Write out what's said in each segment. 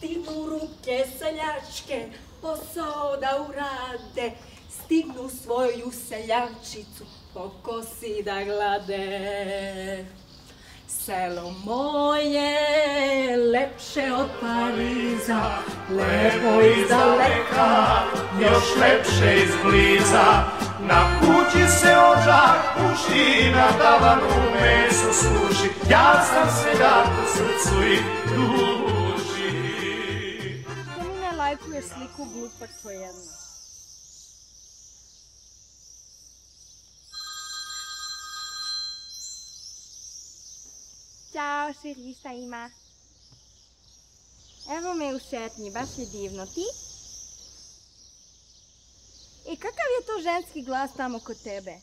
stignu ruke seljačke, posao da urade, stignu svoju seljačicu po kosi da glade. Selo moje, lepše od Pariza, lepo iz daleka, još lepše izbliza. Na kući se ođak puši, na tavanu meso suši, ja sam seljak u srcu i duši. Što mi ne lajkuješ sliku glupačko jedna? Ćao, šeri, šta ima? Evo me u šetnji, baš je divno. Ti? I kakav je to ženski glas tamo kod tebe?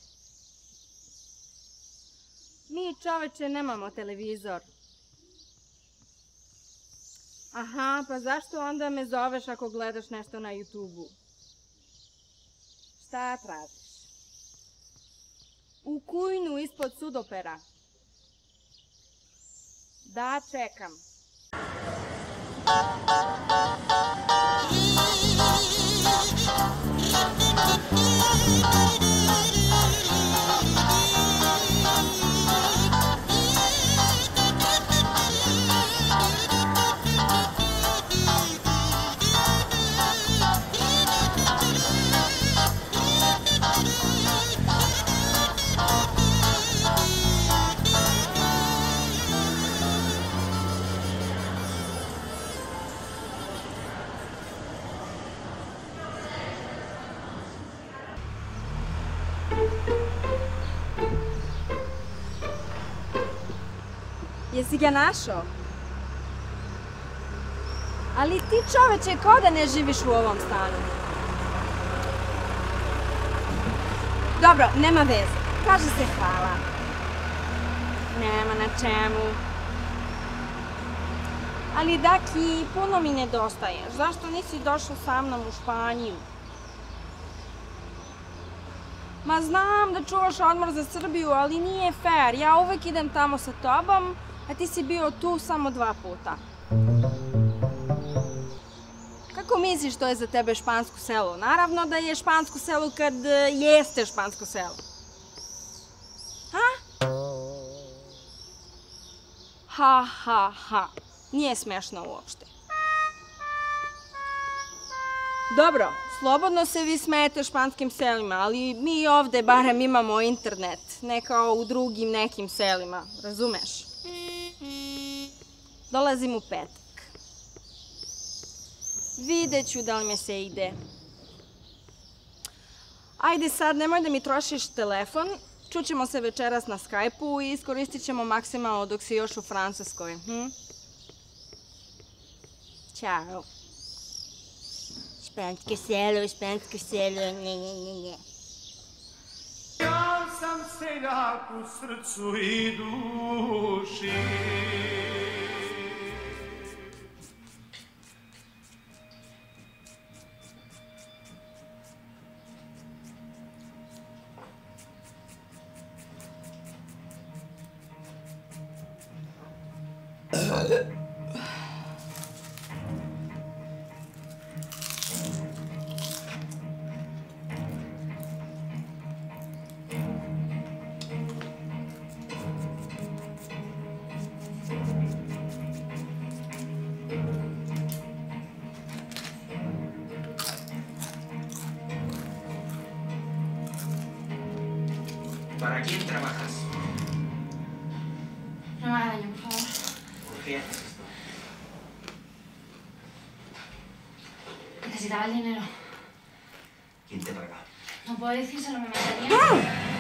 Mi, čoveče, nemamo televizor. Aha, pa zašto onda me zoveš ako gledaš nešto na YouTube-u? Šta tražiš? U Kujnu ispod Sudopera. Da, čekam. Jesi ga našao? Ali ti, čoveče, kao da ne živiš u ovom stanu. Dobro, nema veze. Kaže se hvala. Nema na čemu. Ali, Daki, puno mi nedostaješ. Zašto nisi došao sa mnom u Španiju? Ma znam da čuvaš odmor za Srbiju, ali nije fair. Ja uvek idem tamo sa tobom, a ti si bio tu samo 2 puta. Kako misliš što je za tebe špansko selo? Naravno da je špansko selo kad jeste špansko selo. Ha? Ha, ha, ha. Nije smešno uopšte. Dobro, slobodno se vi smejete španskim selima, ali mi ovde barem imamo internet, ne kao u drugim nekim selima, razumeš? Dolazim u petak. Vidjet ću da li me se ide. Ajde sad, nemoj da mi trošiš telefon, čućemo se večeras na Skype-u i iskoristit ćemo maksimalno dok si još u Francuskoj. Ćao. Špansko selo, nje. Ja sam seljak u srcu i duši. ¿Para quién trabajas? No me haga daño, por favor. ¿Por qué haces esto? Necesitaba el dinero. ¿Quién te paga? No puedo decírselo, me mataría.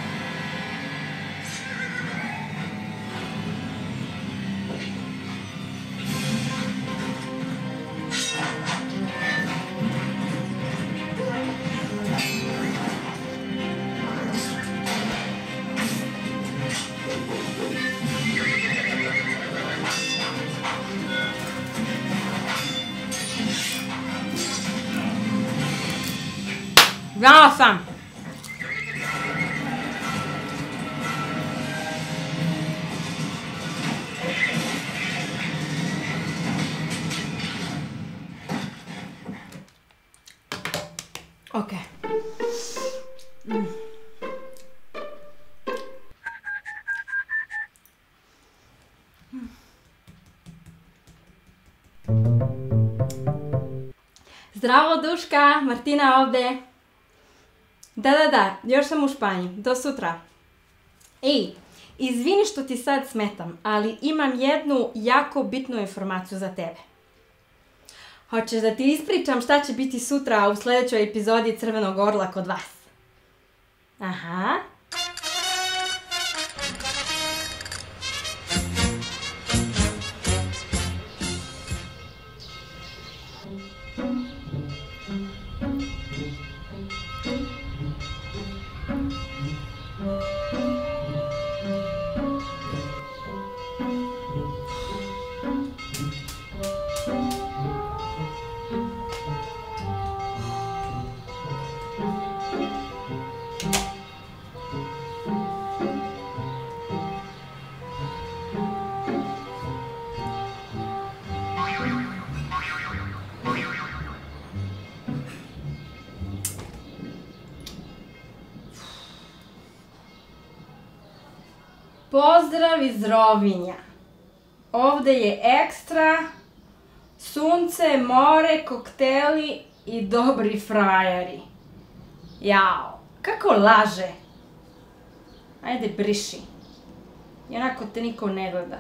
Znala sam! Ok. Zdravo, Duška, Martina ovde. Da, još sam u Španji, do sutra. Ej, izvini što ti sad smetam, ali imam jednu jako bitnu informaciju za tebe. Hoćeš da ti ispričam šta će biti sutra u sljedećoj epizodi Crvenog orla kod vas? Aha. Pozdrav iz Rovinja. Ovde je ekstra, sunce, more, kokteli i dobri frajari. Jao, kako laže. Ajde, briši. I onako te niko ne gleda.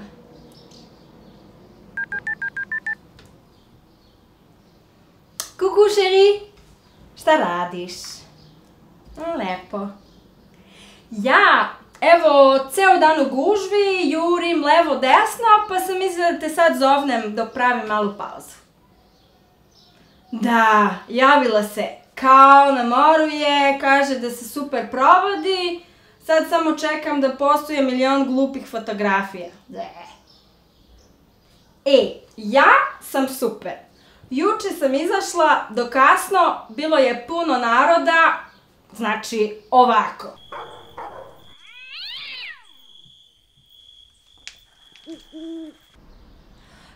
Kuku, šeri. Šta radiš? Lepo. Ja... Evo, ceo dan u gužvi, jurim levo desno, pa sam mislila da te sad zovnem dok pravim malu pauzu. Da, javila se, kao na moru je, kaže da se super provodi, sad samo čekam da postuje milion glupih fotografija. Ja sam super. Juče sam izašla do kasno, bilo je puno naroda, znači ovako.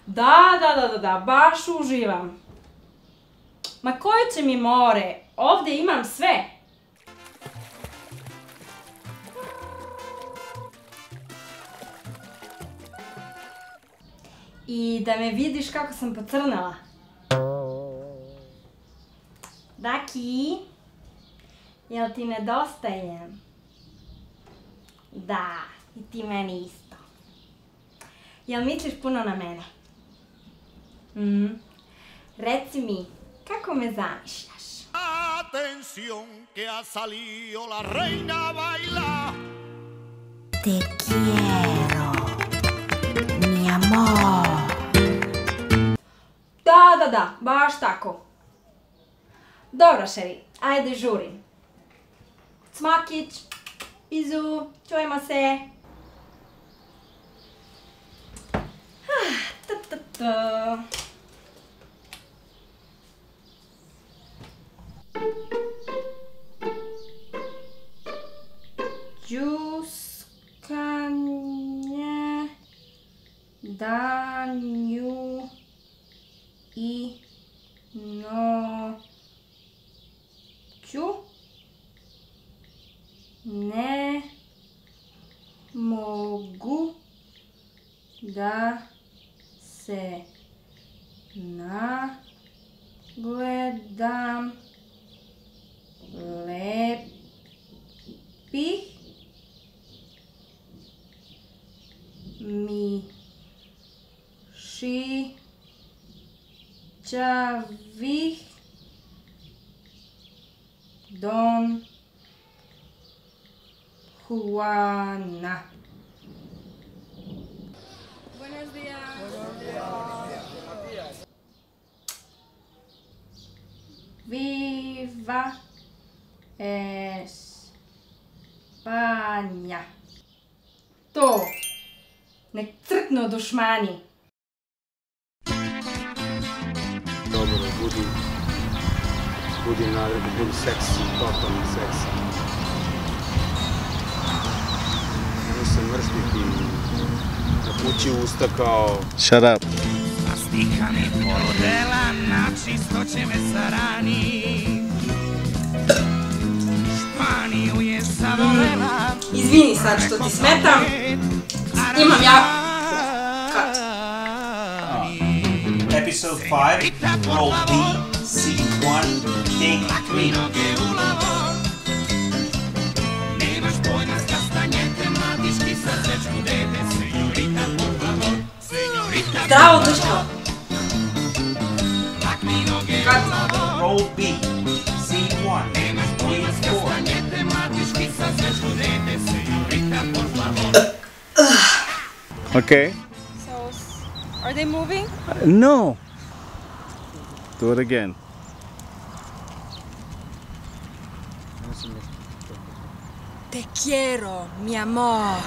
Da, baš uživam. Ma koje će mi more, ovde imam sve. I da me vidiš kako sam pocrnela. Daki, jel ti nedostajem? Da, i ti meni isto. Jel misliš puno na mene? Reci mi, kako me zamišljaš? Atención, que ha salido la reina a bailar. Te quiero, mi amor. Da, baš tako. Dobro, šeri, ajde žurim. Cmakić, Izu, čujemo se. Džuskanje, danju i noću ne mogu da se nagledam lepih mišićavih Don Juana. Buenos días. Viva España. To. Nek crknu dušmani. Dobro, budi nagrada, budi seksi, totalno seksi. Nemoj se mrštiti, napući usta kao... Shut up. Stika mi poludela, na čisto će me sarani. Izvini sad što ti smetam. Imam ja... Episode 5, Roll B, Scene 1, Take 3. Zdravo, Duško. Roll B, Scene 1, Take 4. Okay. So, are they moving? No. Do it again. Te quiero, mi amor.